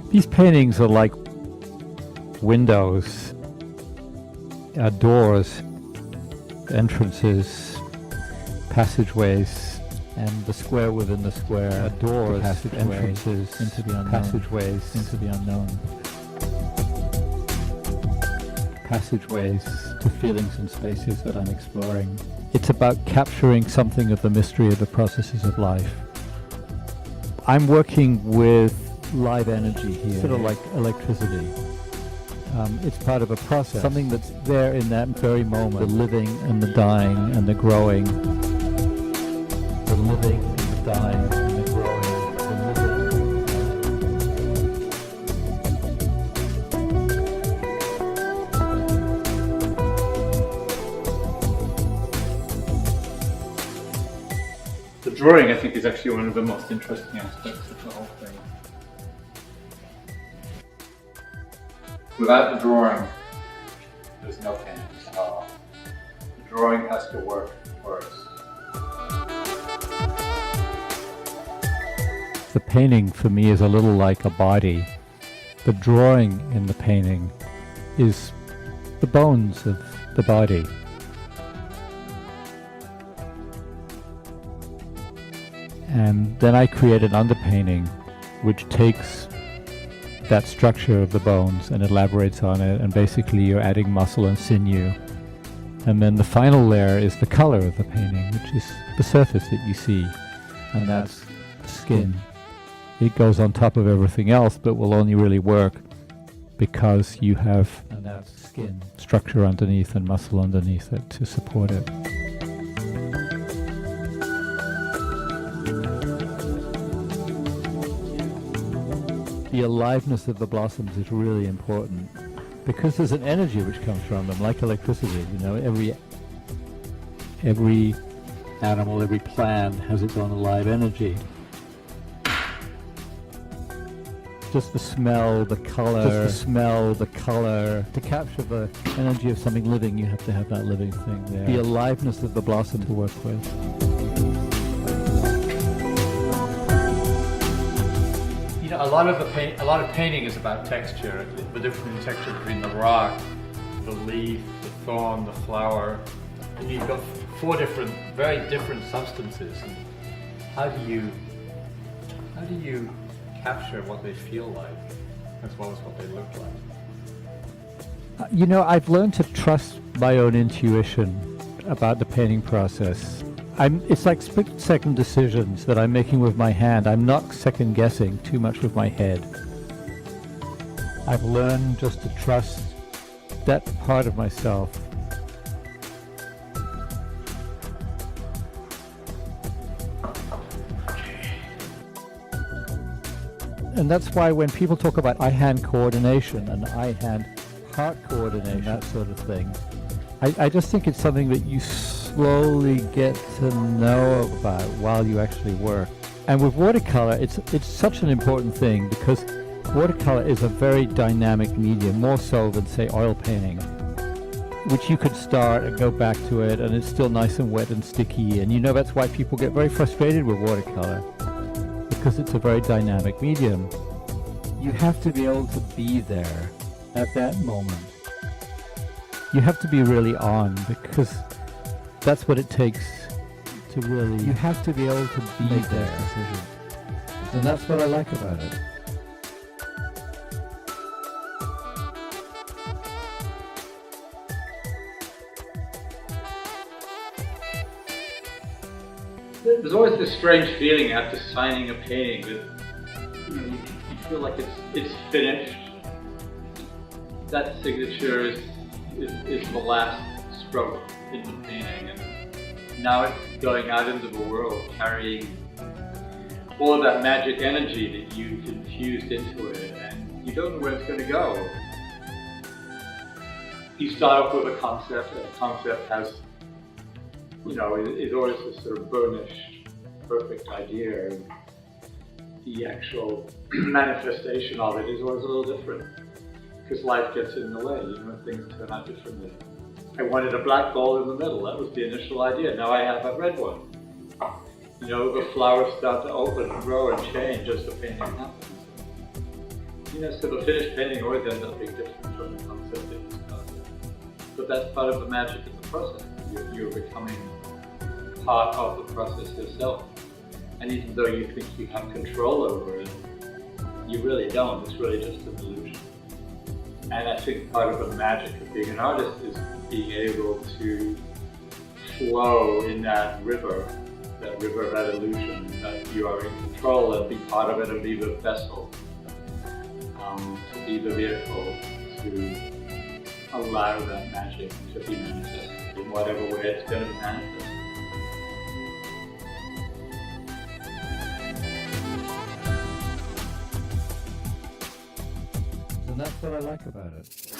These paintings are like windows, doors, entrances, passageways, and the square within the square, doors, entrances, into the unknown, passageways, into the unknown, passageways to feelings and spaces that I'm exploring. It's about capturing something of the mystery of the processes of life. I'm working with live energy here, sort of like electricity. It's part of a process, something that's there in that very moment, the living and the dying and the growing. The living and the dying and the growing. The drawing, I think, is actually one of the most interesting aspects of the whole thing. Without the drawing, there's no painting at all. The drawing has to work first. The painting for me is a little like a body. The drawing in the painting is the bones of the body. And then I create an underpainting which takes that structure of the bones and elaborates on it, and basically you're adding muscle and sinew. And then the final layer is the color of the painting, which is the surface that you see, and that's the skin. It goes on top of everything else, but will only really work because you have that skin structure underneath and muscle underneath it to support it. The aliveness of the blossoms is really important because there's an energy which comes from them, like electricity. You know, every animal, every plant has its own alive energy. Just the smell, the color, to capture the energy of something living, you have to have that living thing there. The aliveness of the blossom to work with. You know, a lot of painting is about texture, the difference in texture between the rock, the leaf, the thorn, the flower, and you've got four very different substances. And how do you capture what they feel like, as well as what they look like? You know, I've learned to trust my own intuition about the painting process. It's like split-second decisions that I'm making with my hand. I'm not second-guessing too much with my head. I've learned just to trust that part of myself. And that's why when people talk about eye-hand coordination and eye-hand-heart coordination, that sort of thing, I just think it's something that you slowly get to know about while you actually work. And with watercolor, it's such an important thing because watercolor is a very dynamic medium, more so than, say, oil painting, which you could start and go back to it and it's still nice and wet and sticky. And you know that's why people get very frustrated with watercolor, because it's a very dynamic medium. You have to be able to be there at that moment. You have to be really on, because that's what it takes to really... You have to be able to be there. And that's what I like about it. There's always this strange feeling after signing a painting that you feel like it's finished. That signature is the last stroke in the painting, and now it's going out into the world, carrying all of that magic energy that you've infused into it, and you don't know where it's going to go. You start off with a concept, and the concept has, is always this sort of burnished, perfect idea, and the actual manifestation of it is always a little different, because life gets in the way, things turn out differently. I wanted a black ball in the middle, that was the initial idea. Now I have a red one. The flowers start to open and grow and change as the painting happens. So the finished painting always ends up being different from the concept that you started. But that's part of the magic of the process. You're becoming part of the process yourself. And even though you think you have control over it, you really don't. It's really just an illusion. And I think part of the magic of being an artist is being able to flow in that river of that illusion, that you are in control and be part of it and be the vessel, to be the vehicle to allow that magic to be manifested in whatever way it's going to be manifested. And that's what I like about it.